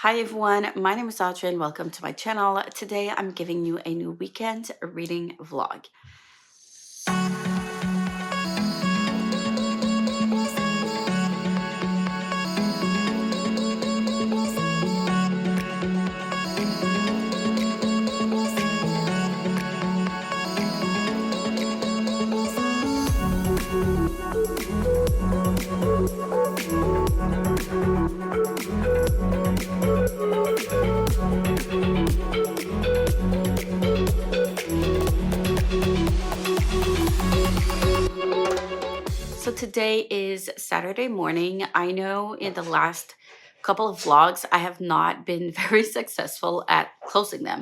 Hi everyone, my name is Audrey and welcome to my channel. Today I'm giving you a new weekend reading vlog. So today is Saturday morning. I know in the last couple of vlogs I have not been very successful at closing them.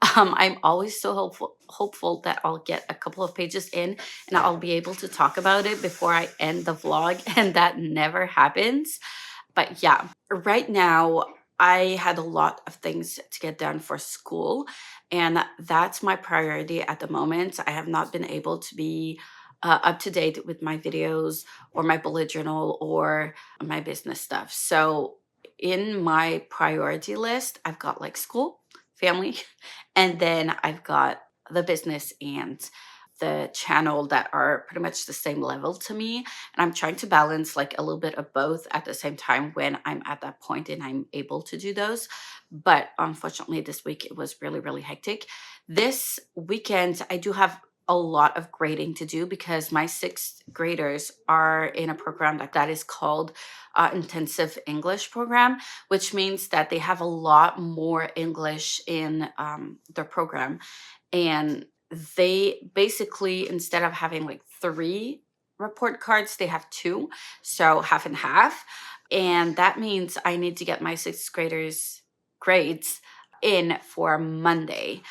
I'm always so hopeful that I'll get a couple of pages in and I'll be able to talk about it before I end the vlog, and that never happens. But yeah, right now I had a lot of things to get done for school, and that's my priority at the moment. I have not been able to be up to date with my videos or my bullet journal or my business stuff. So in my priority list, I've got like school, family, and then I've got the business and the channel that are pretty much the same level to me. And I'm trying to balance like a little bit of both at the same time when I'm at that point and I'm able to do those. But unfortunately, this week it was really, really hectic. This weekend, I do have a lot of grading to do because my sixth graders are in a program that is called intensive English program, which means that they have a lot more English in their program. And they basically, instead of having like three report cards, they have two, so half and half. And that means I need to get my sixth graders grades in for Monday.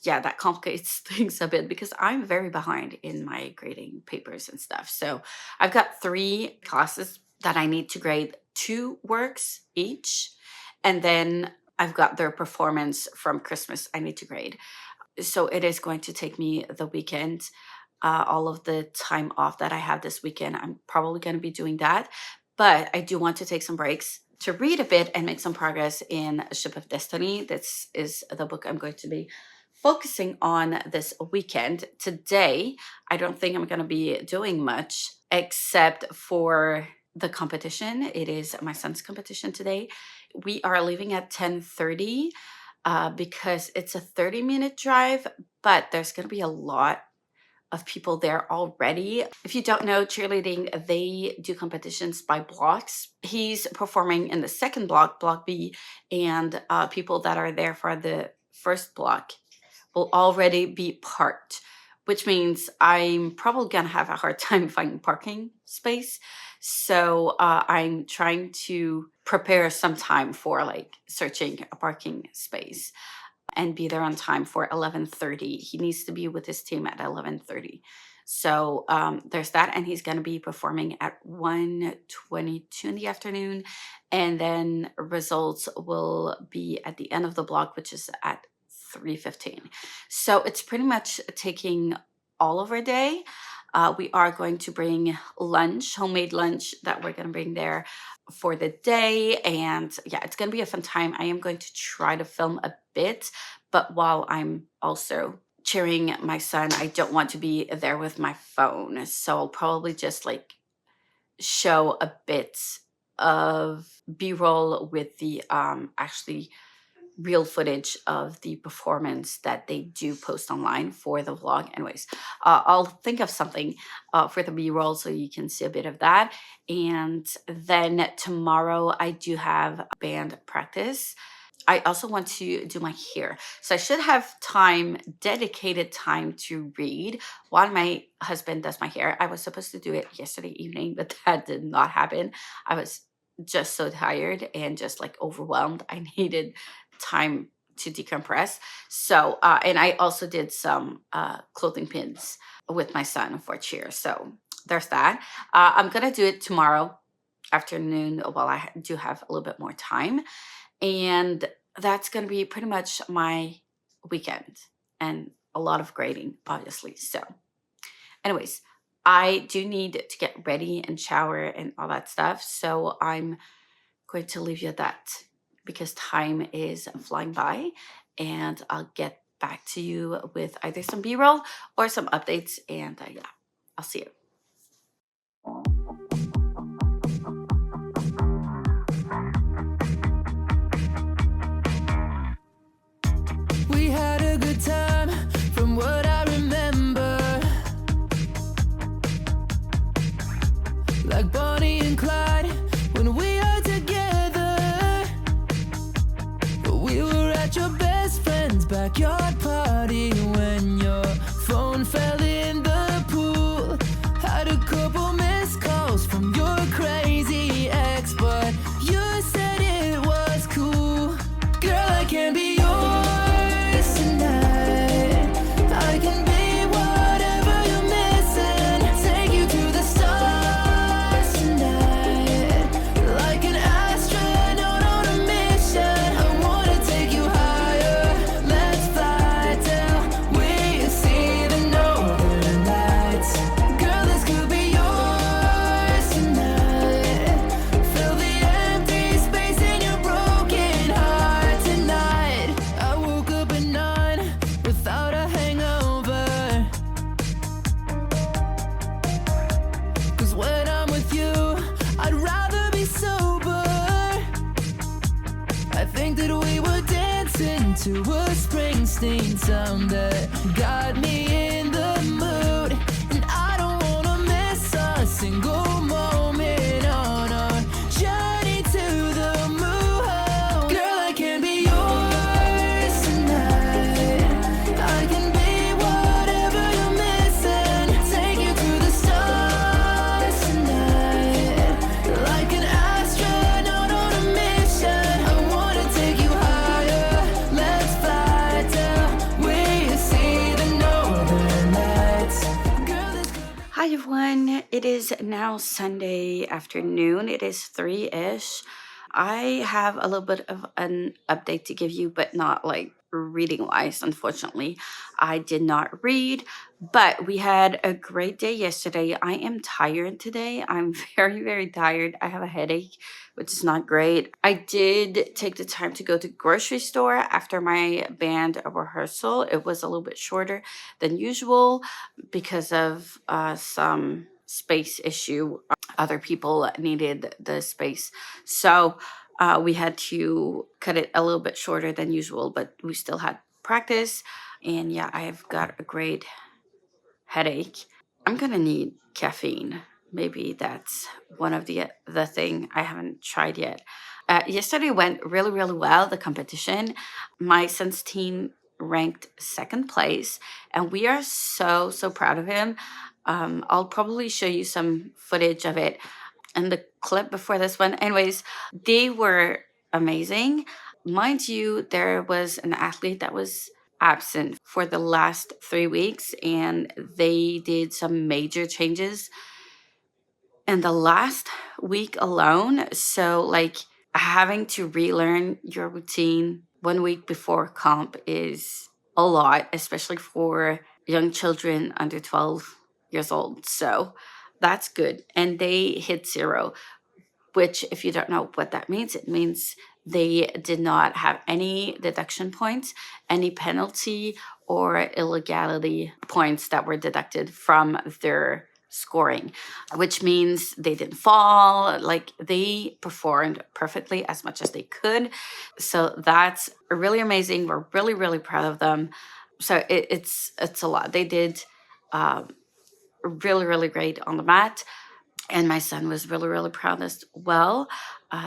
Yeah, that complicates things a bit because I'm very behind in my grading papers and stuff. So I've got three classes that I need to grade, two works each, and then I've got their performance from Christmas I need to grade. So it is going to take me the weekend. All of the time off that I have this weekend, I'm probably going to be doing that. But I do want to take some breaks to read a bit and make some progress in Ship of Destiny. This is the book I'm going to be focusing on this weekend. Today, I don't think I'm going to be doing much except for the competition. It is my son's competition today. We are leaving at 10:30 because it's a 30-minute drive, but there's going to be a lot of people there already. If you don't know, cheerleading, they do competitions by blocks. He's performing in the second block, Block B, and people that are there for the first block will already be parked, which means I'm probably going to have a hard time finding parking space. So I'm trying to prepare some time for like searching a parking space and be there on time for 11:30. He needs to be with his team at 11:30. So there's that, and he's going to be performing at 1:22 in the afternoon, and then results will be at the end of the block, which is at 3:15. So it's pretty much taking all of our day. We are going to bring lunch, homemade lunch that we're going to bring there for the day. And yeah, it's going to be a fun time. I am going to try to film a bit, but while I'm also cheering my son, I don't want to be there with my phone. So I'll probably just like show a bit of B-roll with the actually real footage of the performance that they do post online for the vlog. Anyways, I'll think of something for the b-roll so you can see a bit of that. And then tomorrow I do have band practice. I also want to do my hair, so I should have time, dedicated time to read while my husband does my hair. I was supposed to do it yesterday evening, but that did not happen. I was just so tired and just like overwhelmed. I needed time to decompress. So and I also did some clothing pins with my son for cheer. So there's that. I'm gonna do it tomorrow afternoon while I do have a little bit more time, and that's gonna be pretty much my weekend and a lot of grading, obviously. So anyways, I do need to get ready and shower and all that stuff, so I'm going to leave you at that. because time is flying by, and I'll get back to you with either some B-roll or some updates. And yeah, I'll see you. We had a good time from what I remember, like Bonnie and Clyde when we are together. We were at your best friend's backyard party when your phone fell in the pool. Had a couple missed calls from your crazy ex, but you said it was cool. Girl, I can be yours tonight. I can be whatever you're missing. Take you to the stars tonight, like an astronaut on a mission. I wanna take you higher. Let's fly till we see the northern lights. Girl, this could be yours tonight. Fill the empty space in your broken heart tonight. I woke up at 9 without a hangover, 'cause when I'm with you, I'd rather be sober. I think that we were dancing to a Springsteen song that got me in the mood, and I don't wanna miss a single moment on our journey to the moon. Girl, I can be yours tonight. I can be whatever you're missing. Take you to the stars tonight, like an astronaut on a mission. I wanna take you higher. Let's fly till we see the northern lights. Girl, this Hi everyone, it is now Sunday afternoon. It is 3-ish. I have a little bit of an update to give you, but not like reading wise, unfortunately. I did not read, but we had a great day yesterday. I am tired today. I'm very, very tired. I have a headache, which is not great. I did take the time to go to the grocery store after my band rehearsal. It was a little bit shorter than usual because of some space issue. Other people needed the space. So we had to cut it a little bit shorter than usual, but we still had practice. And yeah, I've got a great headache. I'm gonna need caffeine. Maybe that's one of the thing I haven't tried yet. Yesterday went really, really well, the competition. My son's team ranked second place, and we are so, so proud of him. I'll probably show you some footage of it and the clip before this one. Anyways, they were amazing. Mind you, there was an athlete that was absent for the last 3 weeks, and they did some major changes in the last week alone. So, like, having to relearn your routine 1 week before comp is a lot, especially for young children under 12 years old. So, that's good. And they hit zero, which, if you don't know what that means, it means they did not have any deduction points, any penalty or illegality points that were deducted from their scoring, which means they didn't fall. Like, they performed perfectly as much as they could. So that's really amazing. We're really, really proud of them. So it's a lot. They did really, really great on the mat. And my son was really, really proud as well.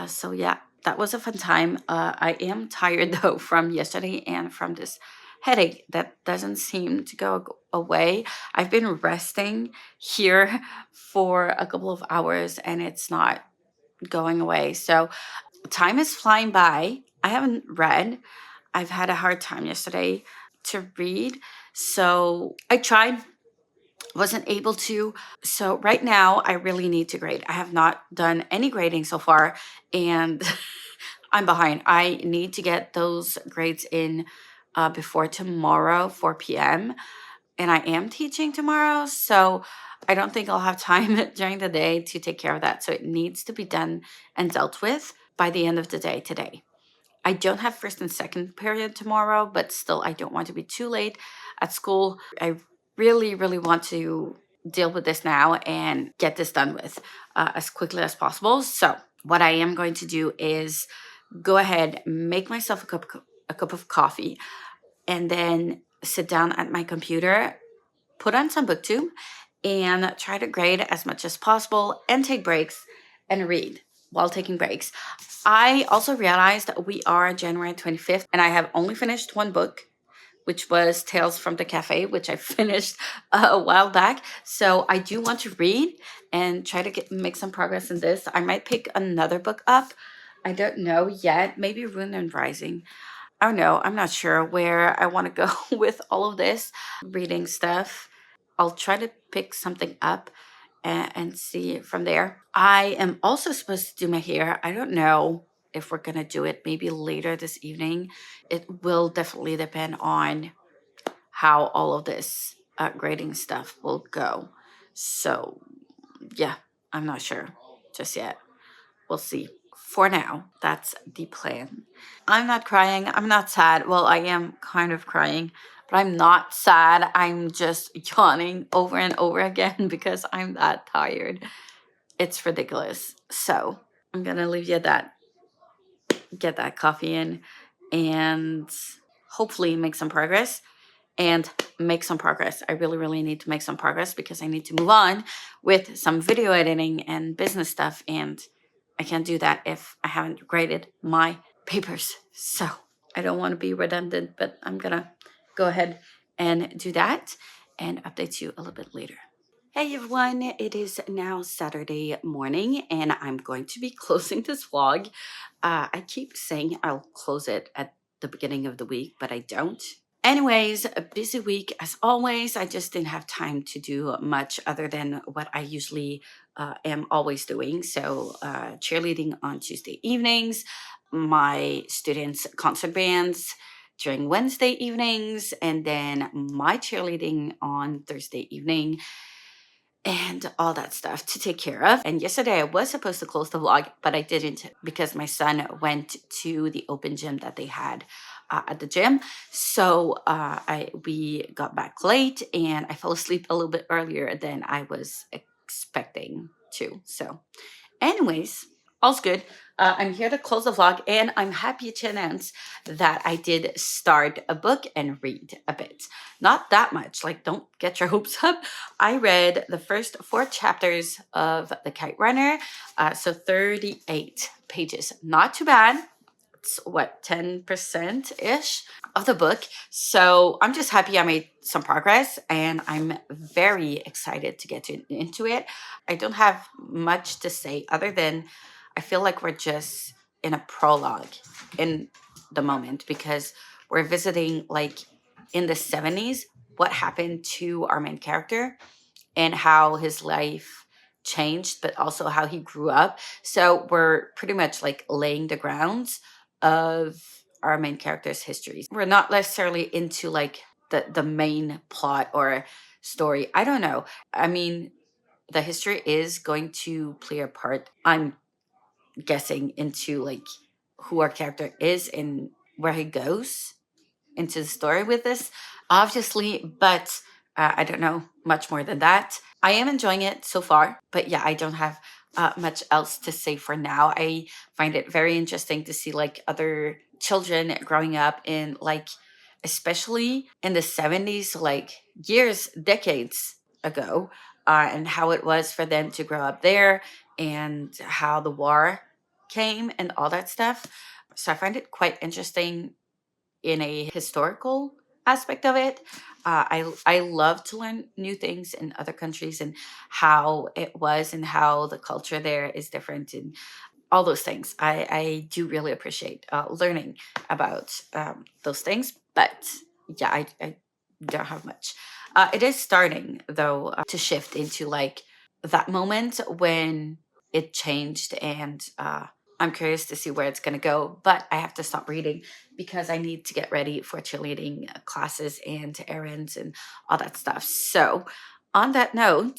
So yeah, that was a fun time. I am tired though from yesterday and from this headache that doesn't seem to go away. I've been resting here for a couple of hours and it's not going away. So time is flying by. I haven't read. I've had a hard time yesterday to read. So I tried, wasn't able to. So right now I really need to grade. I have not done any grading so far and I'm behind. I need to get those grades in before tomorrow, 4 p.m. And I am teaching tomorrow, so I don't think I'll have time during the day to take care of that. So it needs to be done and dealt with by the end of the day today. I don't have first and second period tomorrow, but still, I don't want to be too late at school. I really, really want to deal with this now and get this done with as quickly as possible. So, what I am going to do is go ahead, make myself a cup of coffee, and then sit down at my computer, put on some booktube, and try to grade as much as possible and take breaks and read while taking breaks. I also realized that we are January 25th and I have only finished one book, which was Tales from the Cafe, which I finished a while back. So I do want to read and try to make some progress in this. I might pick another book up. I don't know yet. Maybe Rune and Rising. I don't know. I'm not sure where I want to go with all of this reading stuff. I'll try to pick something up and see from there. I am also supposed to do my hair. I don't know if we're going to do it maybe later this evening. It will definitely depend on how all of this grading stuff will go. So, yeah, I'm not sure just yet. We'll see. For now, that's the plan. I'm not crying. I'm not sad. Well, I am kind of crying, but I'm not sad. I'm just yawning over and over again because I'm that tired. It's ridiculous. So I'm going to leave you at that. Get that coffee in and hopefully make some progress. And make some progress. I really, really need to make some progress because I need to move on with some video editing and business stuff. And I can't do that if I haven't graded my papers. So I don't want to be redundant, but I'm going to go ahead and do that and update you a little bit later. Hey everyone, it is now Saturday morning and I'm going to be closing this vlog. I keep saying I'll close it at the beginning of the week, but I don't. Anyways, a busy week as always. I just didn't have time to do much other than what I usually am always doing. So cheerleading on Tuesday evenings, my students' concert bands during Wednesday evenings, and then my cheerleading on Thursday evening and all that stuff to take care of. And yesterday I was supposed to close the vlog, but I didn't because my son went to the open gym that they had at the gym. So we got back late and I fell asleep a little bit earlier than I was expecting to. So anyways, all's good. I'm here to close the vlog and I'm happy to announce that I did start a book and read a bit. Not that much, like don't get your hopes up. I read the first 4 chapters of The Kite Runner, so 38 pages. Not too bad. It's what, 10%-ish of the book. So I'm just happy I made some progress and I'm very excited to get into it. I don't have much to say other than I feel like we're just in a prologue in the moment because we're visiting like in the 70s what happened to our main character and how his life changed, but also how he grew up. So we're pretty much like laying the grounds of our main character's histories. We're not necessarily into like the main plot or story. I don't know. I mean, the history is going to play a part, I'm guessing, into like who our character is and where he goes into the story with this, obviously, but I don't know much more than that. I am enjoying it so far, but yeah, I don't have much else to say for now. I find it very interesting to see like other children growing up in like, especially in the 70s, like years, decades ago, and how it was for them to grow up there and how the war came and all that stuff. So I find it quite interesting in a historical aspect of it. I love to learn new things in other countries and how it was and how the culture there is different and all those things. I do really appreciate learning about those things. But yeah, I don't have much. It is starting though to shift into like that moment when it changed and I'm curious to see where it's going to go, but I have to stop reading because I need to get ready for cheerleading classes and errands and all that stuff. So on that note,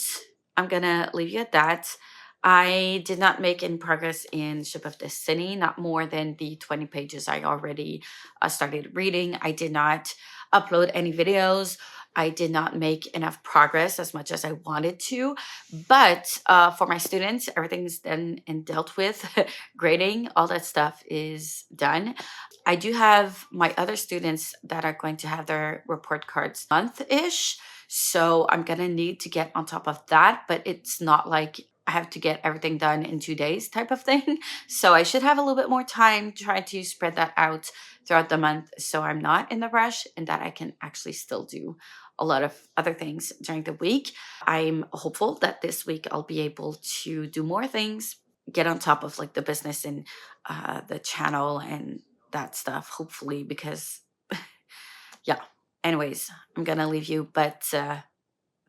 I'm going to leave you at that. I did not make any progress in Ship of Destiny, not more than the 20 pages I already started reading. I did not upload any videos. I did not make enough progress as much as I wanted to. But for my students, everything's done and dealt with. Grading, all that stuff is done. I do have my other students that are going to have their report cards month-ish. So I'm going to need to get on top of that, but it's not like I have to get everything done in 2 days type of thing. So I should have a little bit more time to try to spread that out throughout the month so I'm not in the rush and that I can actually still do a lot of other things during the week. I'm hopeful that this week I'll be able to do more things, get on top of like the business and the channel and that stuff, hopefully, because yeah. Anyways, I'm gonna leave you, but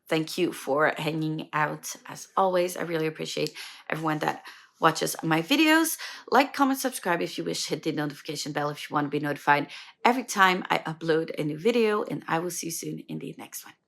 thank you for hanging out as always. I really appreciate everyone that watches my videos. Like, comment, subscribe if you wish. Hit the notification bell if you want to be notified every time I upload a new video, and I will see you soon in the next one.